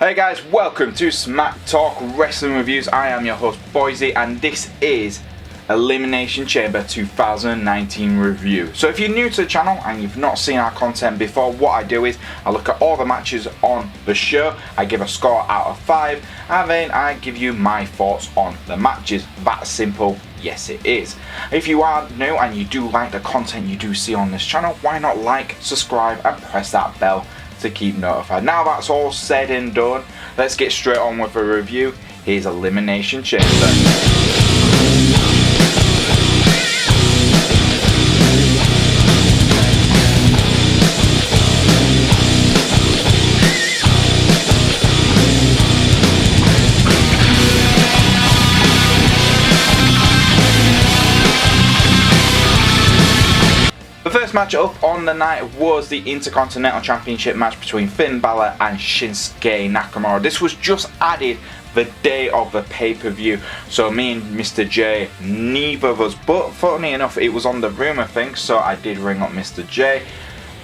Hey guys, welcome to Smack Talk Wrestling Reviews. I am your host Boyze and this is Elimination Chamber 2019 review. So if you're new to the channel and you've not seen our content before, what I do is I look at all the matches on the show, I give a score out of 5 and then I give you my thoughts on the matches. That simple. Yes, it is. If you are new and you do like the content you do see on this channel, why not like, subscribe and press that bell to keep notified. Now that's all said and done, let's get straight on with a review. Here's Elimination Chamber. The first match up on the night was the Intercontinental Championship match between Finn Balor and Shinsuke Nakamura. This was just added the day of the pay-per-view, so me and Mr. J, neither of us, but funny enough it was on the rumour thing, so I did ring up Mr. J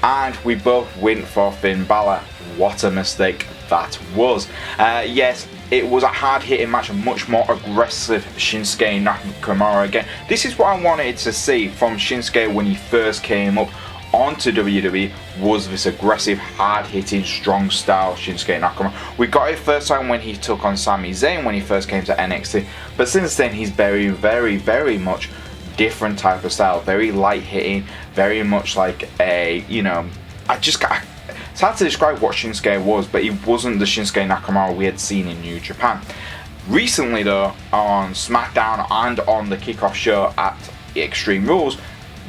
and we both went for Finn Balor. What a mistake that was. Yes, it was a hard-hitting match, a much more aggressive Shinsuke Nakamura again. This is what I wanted to see from Shinsuke when he first came up onto WWE, was this aggressive, hard-hitting, strong style Shinsuke Nakamura. We got it first time when he took on Sami Zayn when he first came to NXT, but since then he's very much different type of style, very light-hitting, very much like a, it's hard to describe what Shinsuke was, but he wasn't the Shinsuke Nakamura we had seen in New Japan. Recently though, on SmackDown and on the kickoff show at Extreme Rules,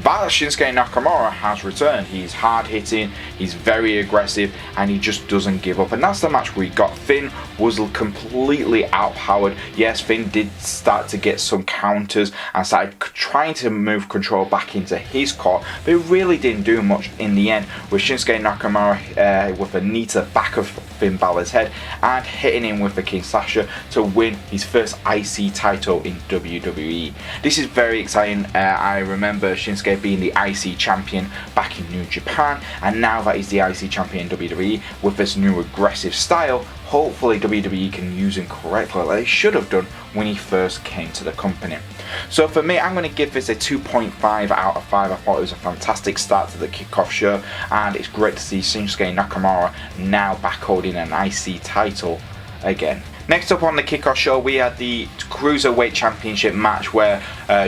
that Shinsuke Nakamura has returned. He's hard-hitting, he's very aggressive, and he just doesn't give up. And that's the match we got. Finn was completely outpowered. Yes, Finn did start to get some counters and started trying to move control back into his court, but it really didn't do much in the end, with Shinsuke Nakamura with a knee to the back of Finn Balor's head and hitting him with the King Slasher to win his first IC title in WWE. This is very exciting. I remember Shinsuke being the IC champion back in New Japan, and now that he's the IC champion in WWE with this new aggressive style, hopefully WWE can use him correctly like they should have done when he first came to the company. So for me, I'm going to give this a 2.5 out of 5. I thought it was a fantastic start to the kickoff show, and it's great to see Shinsuke Nakamura now back holding an IC title again. Next up on the kickoff show, we had the Cruiserweight Championship match where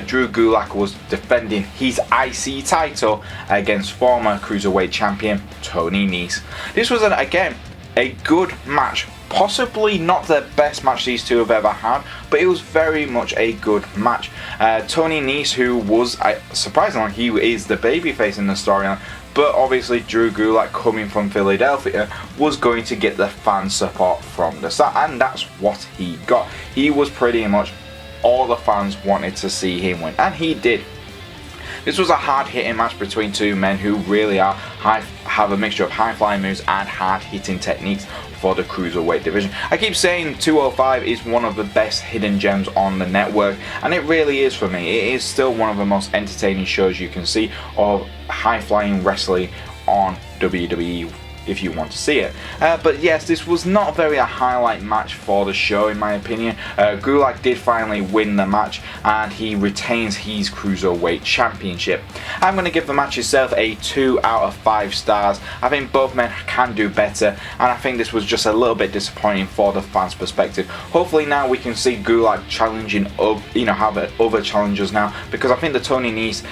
Drew Gulak was defending his IC title against former Cruiserweight champion Tony Neese. This was, again, a good match. Possibly not the best match these two have ever had, but it was very much a good match. Tony Neese, who was, surprisingly, he is the babyface in the storyline, but obviously Drew Gulak, coming from Philadelphia, was going to get the fan support from the start, and that's what he got. He was pretty much all the fans wanted to see him win, and he did. This was a hard-hitting match between two men who really have a mixture of high-flying moves and hard-hitting techniques for the Cruiserweight division. I keep saying 205 is one of the best hidden gems on the network, and it really is for me. It is still one of the most entertaining shows you can see of high-flying wrestling on WWE, if you want to see it. But yes, this was not very a highlight match for the show in my opinion. Gulak did finally win the match and he retains his Cruiserweight Championship. I'm going to give the match itself a 2 out of 5 stars. I think both men can do better, and I think this was just a little bit disappointing for the fans' perspective. Hopefully now we can see Gulak challenging have other challengers now, because I think the Tony Neese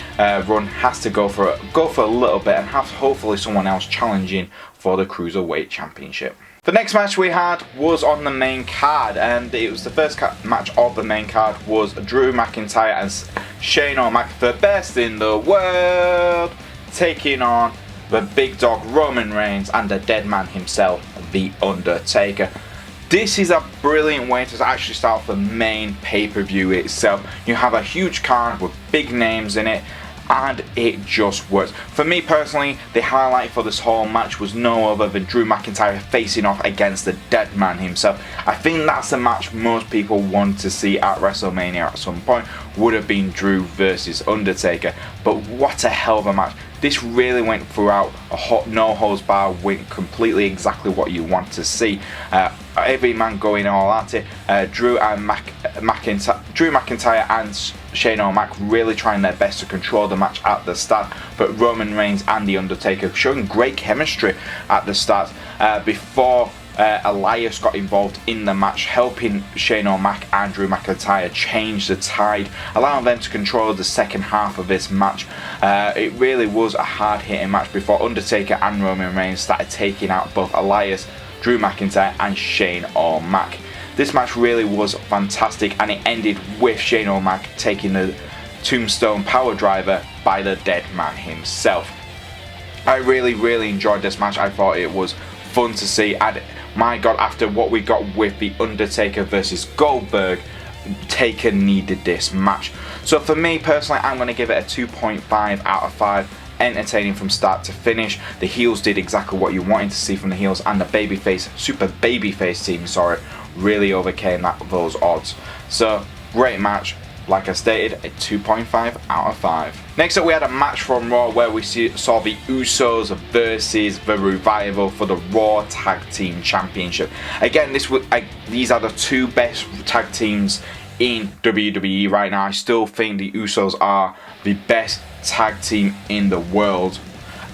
run has to go for a little bit and have hopefully someone else challenging for the Cruiserweight Championship. The next match we had was on the main card, and it was the first match of the main card was Drew McIntyre and Shane O'Mac, the best in the world, taking on the big dog Roman Reigns and the dead man himself, the Undertaker. This is a brilliant way to actually start the main pay-per-view itself. You have a huge card with big names in it, and it just works. For me personally, the highlight for this whole match was no other than Drew McIntyre facing off against the dead man himself. I think that's the match most people want to see at WrestleMania at some point, would have been Drew versus Undertaker. But what a hell of a match. This really went throughout a hot no holds bar, went completely exactly what you want to see. Every man going all at it. Drew McIntyre and Shane O'Mac really trying their best to control the match at the start, but Roman Reigns and The Undertaker showing great chemistry at the start before Elias got involved in the match, helping Shane O'Mac and Drew McIntyre change the tide, allowing them to control the second half of this match. It really was a hard-hitting match before Undertaker and Roman Reigns started taking out both Elias, Drew McIntyre and Shane O'Mac. This match really was fantastic, and it ended with Shane O'Mac taking the Tombstone Power Driver by the dead man himself. I really enjoyed this match. I thought it was fun to see, and my god, after what we got with The Undertaker versus Goldberg, Taker needed this match. So for me personally, I'm going to give it a 2.5 out of 5. Entertaining from start to finish. The heels did exactly what you wanted to see from the heels, and the super babyface team, really overcame those odds. So great match. Like I stated, a 2.5 out of 5. Next up, we had a match from Raw where we saw the Usos versus the Revival for the Raw Tag Team Championship. Again, these are the two best tag teams in WWE right now. I still think the Usos are the best tag team in the world,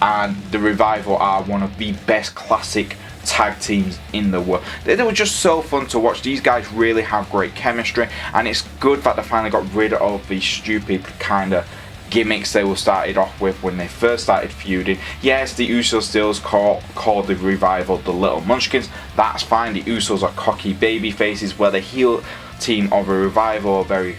and the Revival are one of the best classic tag teams in the world. They were just so fun to watch. These guys really have great chemistry, and it's good that they finally got rid of these stupid kind of gimmicks they were started off with when they first started feuding. Yes, the Usos still called the Revival the Little Munchkins. That's fine. The Usos are cocky baby faces, where the heel team of a Revival are very,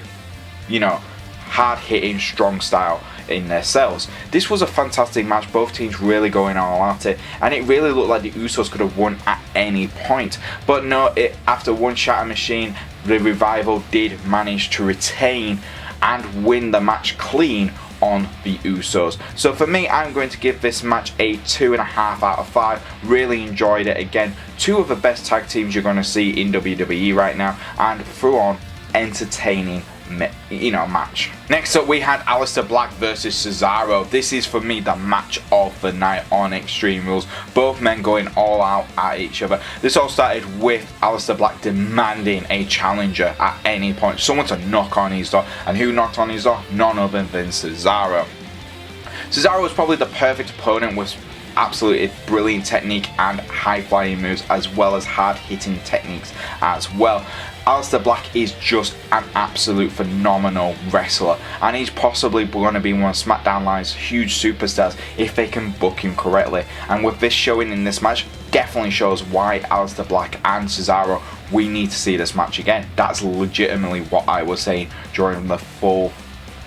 hard-hitting, strong style in their cells. This was a fantastic match, both teams really going all at it, and it really looked like the Usos could have won at any point, but no, after one shatter machine, the Revival did manage to retain and win the match clean on the Usos. So for me, I'm going to give this match a 2.5 out of 5. Really enjoyed it. Again, two of the best tag teams you're going to see in WWE right now, and through on entertaining match. Next up, we had Aleister Black versus Cesaro. This is for me the match of the night on Extreme Rules. Both men going all out at each other. This all started with Aleister Black demanding a challenger at any point, someone to knock on his door. And who knocked on his door? None other than Cesaro. Cesaro was probably the perfect opponent with absolutely brilliant technique and high-flying moves, as well as hard-hitting techniques as well. Aleister Black is just an absolute phenomenal wrestler, and he's possibly going to be one of SmackDown Live's huge superstars if they can book him correctly. And with this showing in this match, definitely shows why Aleister Black and Cesaro, we need to see this match again. That's legitimately what I was saying during the full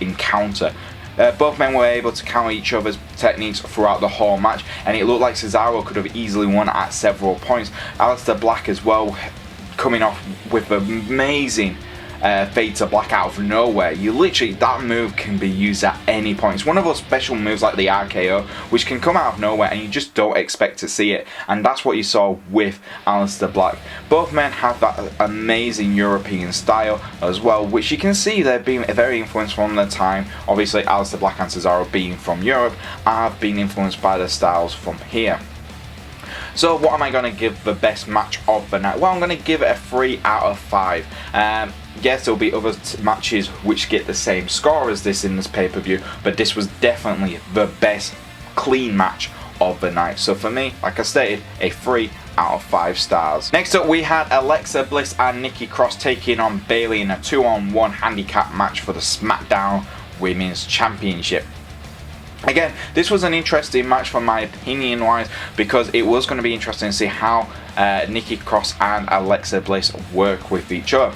encounter. Both men were able to counter each other's techniques throughout the whole match, and it looked like Cesaro could have easily won at several points. Aleister Black as well, coming off with an amazing fade to black out of nowhere. That move can be used at any point. It's one of those special moves like the RKO, which can come out of nowhere and you just don't expect to see it, and that's what you saw with Aleister Black. Both men have that amazing European style as well, which you can see they're being very influenced from the time. Obviously Aleister Black and Cesaro being from Europe have been influenced by the styles from here. So what am I going to give the best match of the night? Well, I'm going to give it a 3 out of 5. Yes, there'll be other matches which get the same score as this in this pay-per-view, but this was definitely the best clean match of the night. So for me, like I stated, a 3 out of 5 stars. Next up, we had Alexa Bliss and Nikki Cross taking on Bayley in a 2-on-1 handicap match for the SmackDown Women's Championship. Again, this was an interesting match from my opinion wise, because it was going to be interesting to see how Nikki Cross and Alexa Bliss work with each other.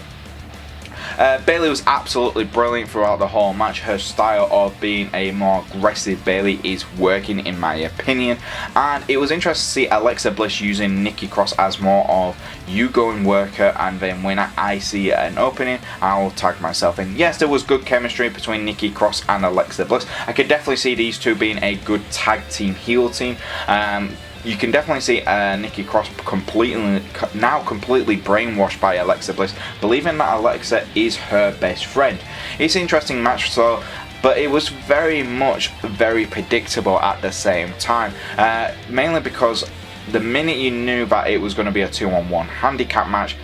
Bayley was absolutely brilliant throughout the whole match. Her style of being a more aggressive Bayley is working in my opinion, and it was interesting to see Alexa Bliss using Nikki Cross as more of you go and work her, and then when I see an opening, I'll tag myself in. Yes, there was good chemistry between Nikki Cross and Alexa Bliss. I could definitely see these two being a good tag team heel team. You can definitely see Nikki Cross completely brainwashed by Alexa Bliss, believing that Alexa is her best friend. It's an interesting match. So but it was very predictable at the same time, mainly because the minute you knew that it was going to be a 2-on-1 handicap match,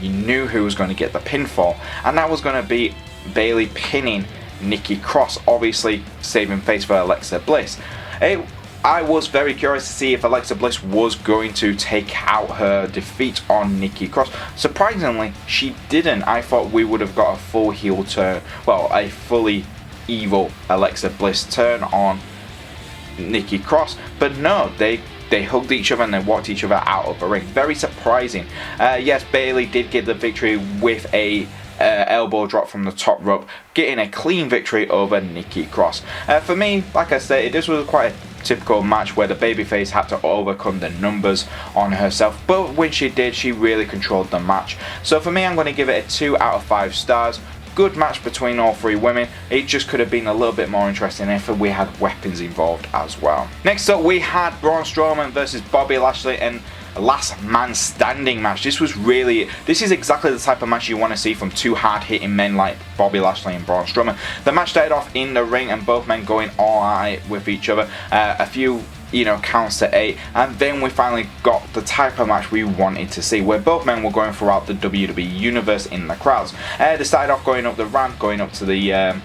you knew who was going to get the pinfall, and that was going to be Bayley pinning Nikki Cross, obviously saving face for Alexa Bliss. I was very curious to see if Alexa Bliss was going to take out her defeat on Nikki Cross. Surprisingly, she didn't. I thought we would have got a full heel turn, well, a fully evil Alexa Bliss turn on Nikki Cross, but no, they hugged each other and they walked each other out of the ring. Very surprising. Yes, Bayley did get the victory with a elbow drop from the top rope, getting a clean victory over Nikki Cross. For me, like I said, this was quite a typical match where the babyface had to overcome the numbers on herself, but when she did, she really controlled the match. So for me, I'm going to give it a 2 out of 5 stars. Good match between all three women. It just could have been a little bit more interesting if we had weapons involved as well. Next up, we had Braun Strowman versus Bobby Lashley and a last man standing match. This is exactly the type of match you want to see from two hard hitting men like Bobby Lashley and Braun Strowman. The match started off in the ring and both men going all out with each other. A few counts to 8, and then we finally got the type of match we wanted to see, where both men were going throughout the WWE universe in the crowds. They started off going up the ramp, going up to the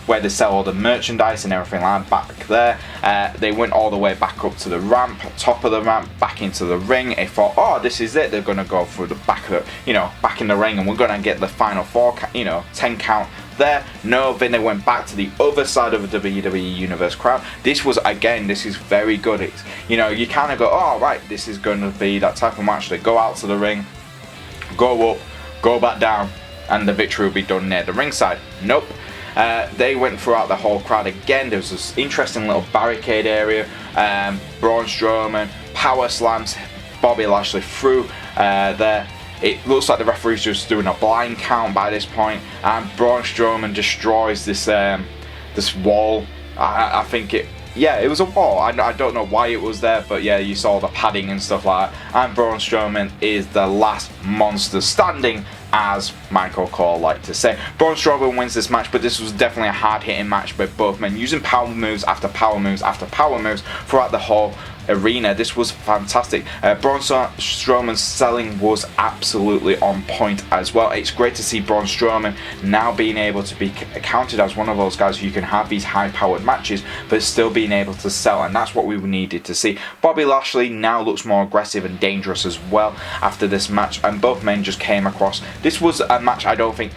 where they sell all the merchandise and everything like that back there. They went all the way back up to the ramp, top of the ramp, back into the ring. They thought, oh, this is it, they're going to go through the back of the, back in the ring and we're going to get the final 10 count there. No, then they went back to the other side of the WWE Universe crowd. This is very good. It's, you kind of go, oh, right, this is going to be that type of match. They go out to the ring, go up, go back down, and the victory will be done near the ringside. Nope. They went throughout the whole crowd again. There was this interesting little barricade area. Braun Strowman power slams Bobby Lashley through there. It looks like the referee's just doing a blind count by this point, and Braun Strowman destroys this wall. I think it was a wall. I don't know why it was there, but yeah, you saw the padding and stuff like that. And Braun Strowman is the last monster standing, as Michael Cole liked to say. Braun Strowman wins this match, but this was definitely a hard-hitting match by both men, using power moves after power moves after power moves throughout the whole arena. This was fantastic. Braun Strowman's selling was absolutely on point as well. It's great to see Braun Strowman now being able to be counted as one of those guys who can have these high-powered matches but still being able to sell, and that's what we needed to see. Bobby Lashley now looks more aggressive and dangerous as well after this match, and both men just came across. This was a match I don't think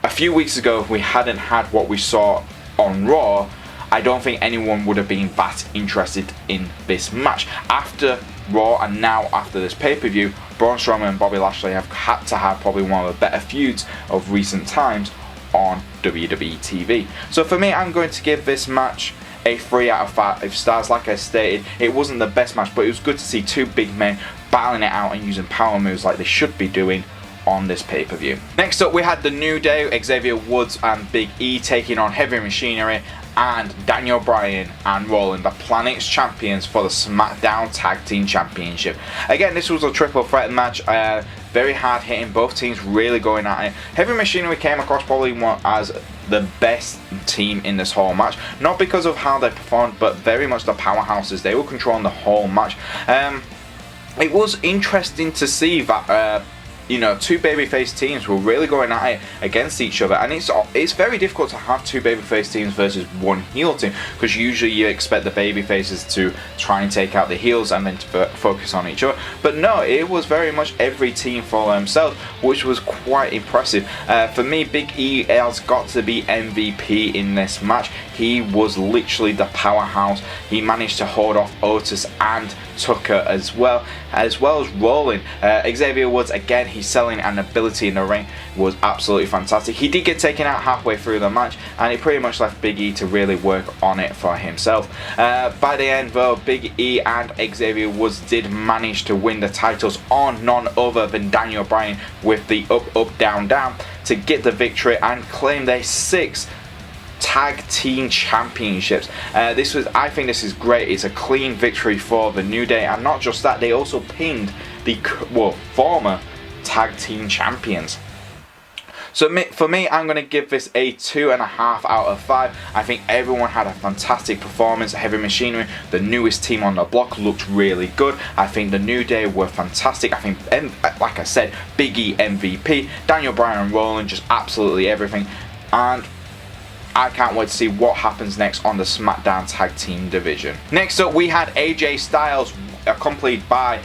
a few weeks ago, if we hadn't had what we saw on Raw, I don't think anyone would have been that interested in this match. After Raw and now after this pay-per-view, Braun Strowman and Bobby Lashley have had to have probably one of the better feuds of recent times on WWE TV. So for me, I'm going to give this match a 3 out of 5 stars. Like I stated, it wasn't the best match, but it was good to see two big men battling it out and using power moves like they should be doing on this pay-per-view. Next up, we had the New Day, Xavier Woods and Big E taking on Heavy Machinery and Daniel Bryan and Rowan, the Planet's champions for the SmackDown Tag Team Championship. Again, this was a triple threat match, very hard hitting, both teams really going at it. Heavy Machinery came across probably as the best team in this whole match, not because of how they performed, but very much the powerhouses. They were controlling the whole match. It was interesting to see that two babyface teams were really going at it against each other, and it's very difficult to have two babyface teams versus one heel team, because usually you expect the babyfaces to try and take out the heels and then to focus on each other. But no, it was very much every team for themselves, which was quite impressive. For me, Big E has got to be MVP in this match. He was literally the powerhouse. He managed to hold off Otis and Tucker as well as Rowan. Xavier Woods, again, he's selling an ability in the ring, was absolutely fantastic. He did get taken out halfway through the match, and it pretty much left Big E to really work on it for himself. By the end, though, Big E and Xavier Woods did manage to win the titles on none other than Daniel Bryan with the up, up, down, down to get the victory and claim their 6th Tag Team Championships. I think this is great. It's a clean victory for the New Day, and not just that, they also pinned the former Tag Team Champions. So for me, I'm going to give this a 2.5 out of 5. I think everyone had a fantastic performance. Heavy Machinery, the newest team on the block, looked really good. I think the New Day were fantastic. I think, like I said, Big E MVP, Daniel Bryan and Rowan, just absolutely everything. And I can't wait to see what happens next on the SmackDown Tag Team division. Next up, we had AJ Styles, accompanied by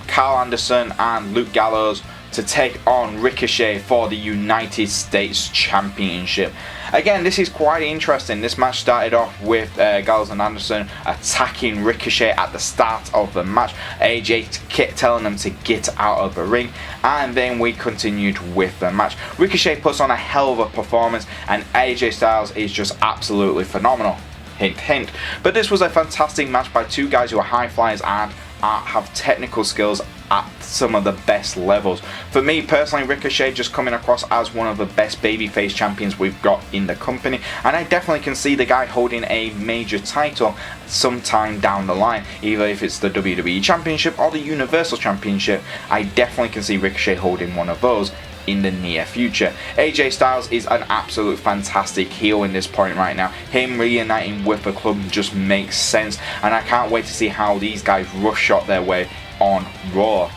Carl Anderson and Luke Gallows, to take on Ricochet for the United States Championship. Again, this is quite interesting. This match started off with Gallows and Anderson attacking Ricochet at the start of the match. AJ kept telling them to get out of the ring, and then we continued with the match. Ricochet puts on a hell of a performance, and AJ Styles is just absolutely phenomenal. Hint, hint. But this was a fantastic match by two guys who are high flyers and have technical skills at some of the best levels. For me personally, Ricochet just coming across as one of the best babyface champions we've got in the company, and I definitely can see the guy holding a major title sometime down the line, either if it's the WWE Championship or the Universal Championship. I definitely can see Ricochet holding one of those in the near future. AJ Styles is an absolute fantastic heel in this point right now. Him reuniting with the club just makes sense, and I can't wait to see how these guys roughshod their way on Raw.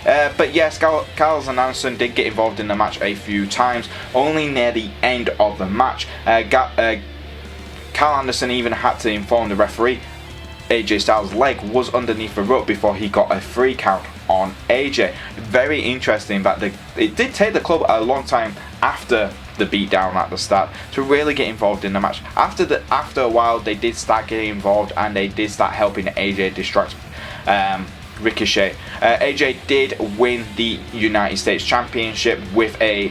But yes, Gallows and Anderson did get involved in the match a few times, only near the end of the match. Carl Anderson even had to inform the referee AJ Styles' leg was underneath the rope before he got a 3 count on AJ. Very interesting that it did take the club a long time after the beatdown at the start to really get involved in the match. After a while, they did start getting involved, and they did start helping AJ distract Ricochet. AJ did win the United States Championship with a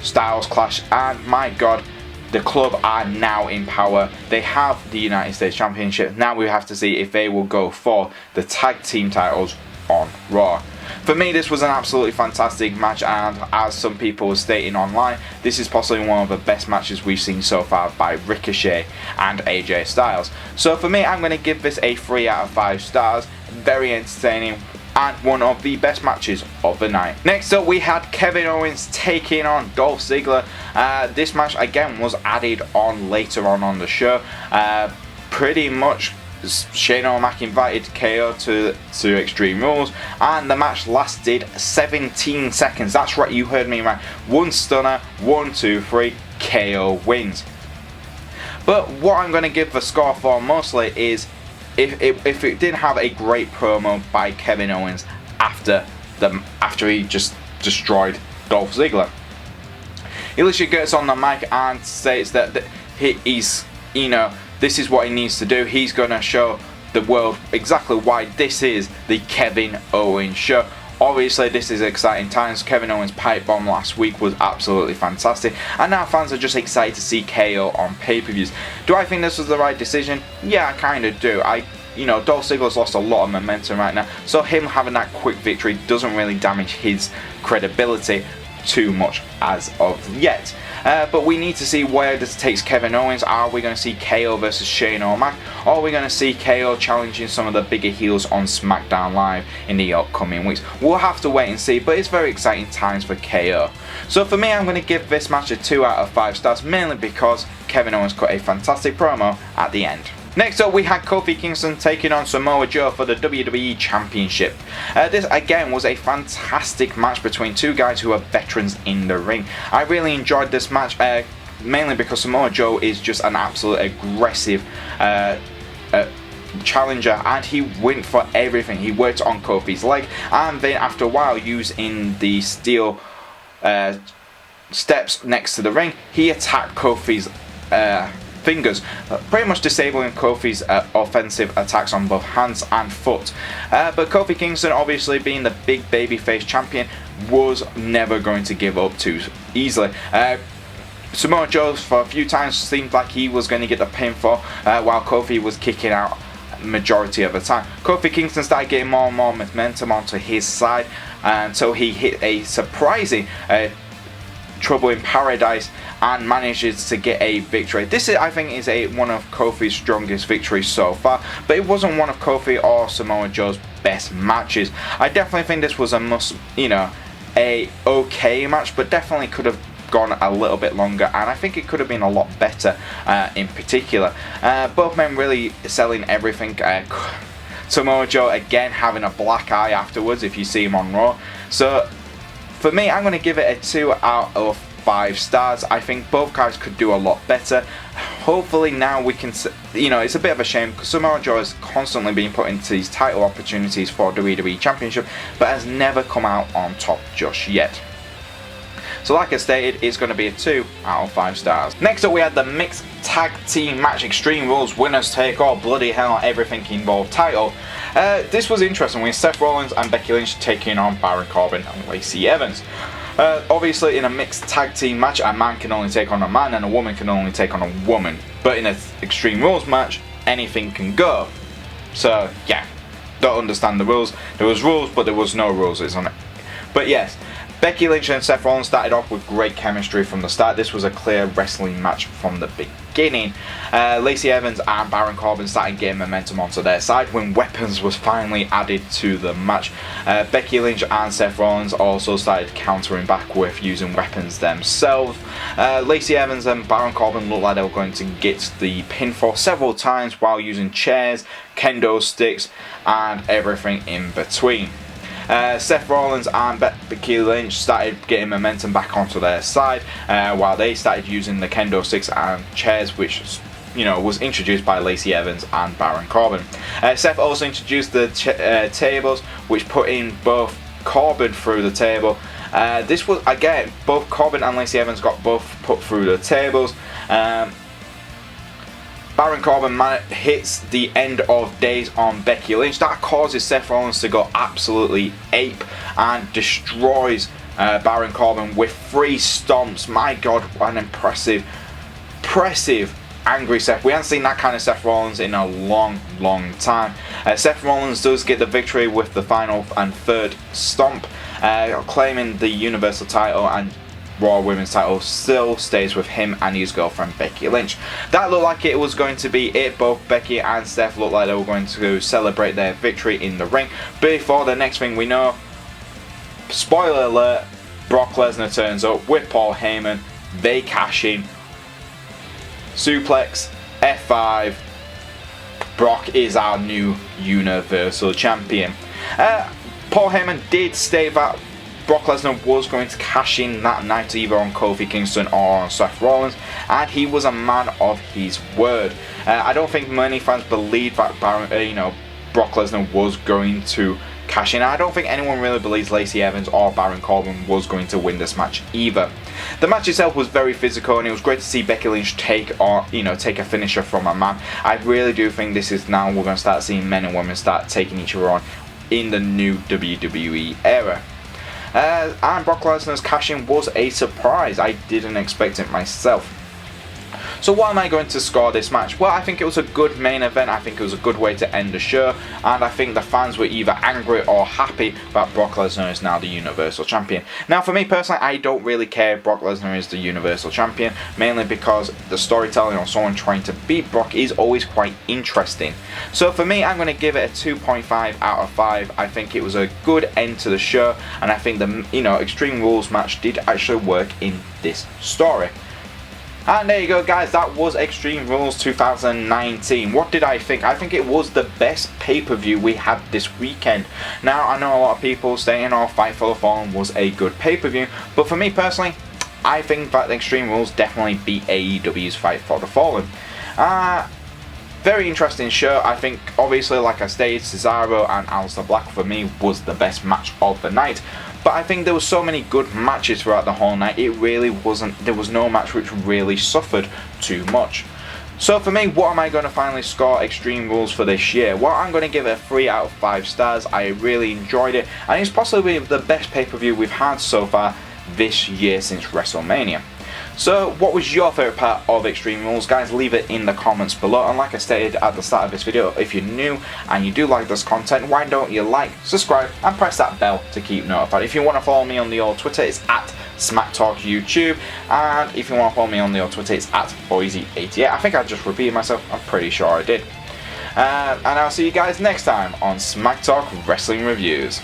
Styles Clash, and my God, the club are now in power. They have the United States Championship. Now we have to see if they will go for the tag team titles on Raw. For me, this was an absolutely fantastic match, and as some people were stating online, this is possibly one of the best matches we've seen so far by Ricochet and AJ Styles. So for me, I'm going to give this a 3 out of 5 stars. Very entertaining and one of the best matches of the night. Next up, we had Kevin Owens taking on Dolph Ziggler. This match again was added on later on the show. Pretty much Shane O'Mac invited KO to Extreme Rules, and the match lasted 17 seconds. That's right, you heard me right. One stunner, 1, 2, 3, KO wins. But what I'm going to give the score for mostly is if it didn't have a great promo by Kevin Owens after he just destroyed Dolph Ziggler. He literally gets on the mic and states that he's, this is what he needs to do. He's going to show the world exactly why this is the Kevin Owens show. Obviously, this is exciting times. Kevin Owens' pipe bomb last week was absolutely fantastic, and now fans are just excited to see KO on pay-per-views. Do I think this was the right decision? Yeah, I kind of do. Dolph Ziggler's lost a lot of momentum right now, so him having that quick victory doesn't really damage his credibility too much as of yet. But we need to see where this takes Kevin Owens. Are we going to see KO versus Shane O'Mac, or are we going to see KO challenging some of the bigger heels on SmackDown Live in the upcoming weeks? We'll have to wait and see, but it's very exciting times for KO. So for me, I'm going to give this match a 2 out of 5 stars, mainly because Kevin Owens cut a fantastic promo at the end. Next up, we had Kofi Kingston taking on Samoa Joe for the WWE Championship. This again was a fantastic match between two guys who are veterans in the ring. I really enjoyed this match, mainly because Samoa Joe is just an absolute aggressive challenger, and he went for everything. He worked on Kofi's leg, and then after a while, using the steel steps next to the ring, he attacked Kofi's fingers, pretty much disabling Kofi's offensive attacks on both hands and foot. But Kofi Kingston, obviously being the big babyface champion, was never going to give up too easily. Samoa Joe for a few times seemed like he was going to get the pinfall, while Kofi was kicking out majority of the time. Kofi Kingston started getting more and more momentum onto his side until he hit a surprising Trouble in Paradise and manages to get a victory. This is, I think, is one of Kofi's strongest victories so far, but it wasn't one of Kofi or Samoa Joe's best matches. I definitely think this was a must, a okay match, but definitely could have gone a little bit longer, and I think it could have been a lot better in particular. Both men really selling everything. Samoa Joe again having a black eye afterwards if you see him on Raw. So for me, I'm going to give it a 2 out of 5 stars. I think both guys could do a lot better. Hopefully now we can, it's a bit of a shame because Samoa Joe has constantly been put into these title opportunities for WWE Championship, but has never come out on top just yet. So like I stated, it's going to be a 2 out of 5 stars. Next up we had the mixed tag team match, Extreme Rules, winners take all, bloody hell, everything involved title. This was interesting with Seth Rollins and Becky Lynch taking on Baron Corbin and Lacey Evans. Obviously in a mixed tag team match, a man can only take on a man and a woman can only take on a woman. But in an Extreme Rules match, anything can go. So yeah, don't understand the rules. There was rules, but there was no rules, isn't it? But yes, Becky Lynch and Seth Rollins started off with great chemistry from the start. This was a clear wrestling match from the beginning. Lacey Evans and Baron Corbin started getting momentum onto their side when weapons was finally added to the match. Becky Lynch and Seth Rollins also started countering back with using weapons themselves. Lacey Evans and Baron Corbin looked like they were going to get the pinfall several times while using chairs, kendo sticks, and everything in between. Seth Rollins and Becky Lynch started getting momentum back onto their side while they started using the kendo sticks and chairs, which was introduced by Lacey Evans and Baron Corbin. Seth also introduced the tables, which put in both Corbin through the table. This was again, both Corbin and Lacey Evans got both put through the tables. Baron Corbin hits the end of days on Becky Lynch. That causes Seth Rollins to go absolutely ape and destroys Baron Corbin with 3 stomps. My God, what an impressive angry Seth. We haven't seen that kind of Seth Rollins in a long time. Seth Rollins does get the victory with the final and 3rd stomp, claiming the Universal title, and Raw Women's title still stays with him and his girlfriend Becky Lynch. That looked like it was going to be it. Both Becky and Seth looked like they were going to celebrate their victory in the ring. Before the next thing we know, spoiler alert, Brock Lesnar turns up with Paul Heyman. They cash in. Suplex, F5. Brock is our new Universal Champion. Paul Heyman did state that Brock Lesnar was going to cash in that night either on Kofi Kingston or on Seth Rollins, and he was a man of his word. I don't think many fans believed that Brock Lesnar was going to cash in. I don't think anyone really believes Lacey Evans or Baron Corbin was going to win this match either. The match itself was very physical, and it was great to see Becky Lynch take a finisher from a man. I really do think this is now we're going to start seeing men and women start taking each other on in the new WWE era. And Brock Lesnar's cash-in was a surprise. I didn't expect it myself. So what am I going to score this match? Well, I think it was a good main event. I think it was a good way to end the show, and I think the fans were either angry or happy that Brock Lesnar is now the Universal Champion. Now, for me personally, I don't really care if Brock Lesnar is the Universal Champion, mainly because the storytelling on someone trying to beat Brock is always quite interesting. So for me, I'm going to give it a 2.5 out of 5. I think it was a good end to the show, and I think the Extreme Rules match did actually work in this story. And there you go, guys, that was Extreme Rules 2019. What did I think? I think it was the best pay-per-view we had this weekend. Now, I know a lot of people saying, oh, Fight for the Fallen was a good pay-per-view, but for me personally, I think that Extreme Rules definitely beat AEW's Fight for the Fallen. Very interesting show. I think, obviously, like I stated, Cesaro and Aleister Black for me was the best match of the night. But I think there were so many good matches throughout the whole night, it really wasn't, there was no match which really suffered too much. So for me, what am I going to finally score Extreme Rules for this year? Well, I'm going to give it a 3 out of 5 stars. I really enjoyed it, and it's possibly the best pay-per-view we've had so far this year since WrestleMania. So what was your favourite part of Extreme Rules? Guys, leave it in the comments below. And like I stated at the start of this video, if you're new and you do like this content, why don't you like, subscribe and press that bell to keep notified. If you want to follow me on the old Twitter, it's at SmackTalkYouTube. And if you want to follow me on the old Twitter, it's at Boyze88. I think I just repeated myself, I'm pretty sure I did. And I'll see you guys next time on Smack Talk Wrestling Reviews.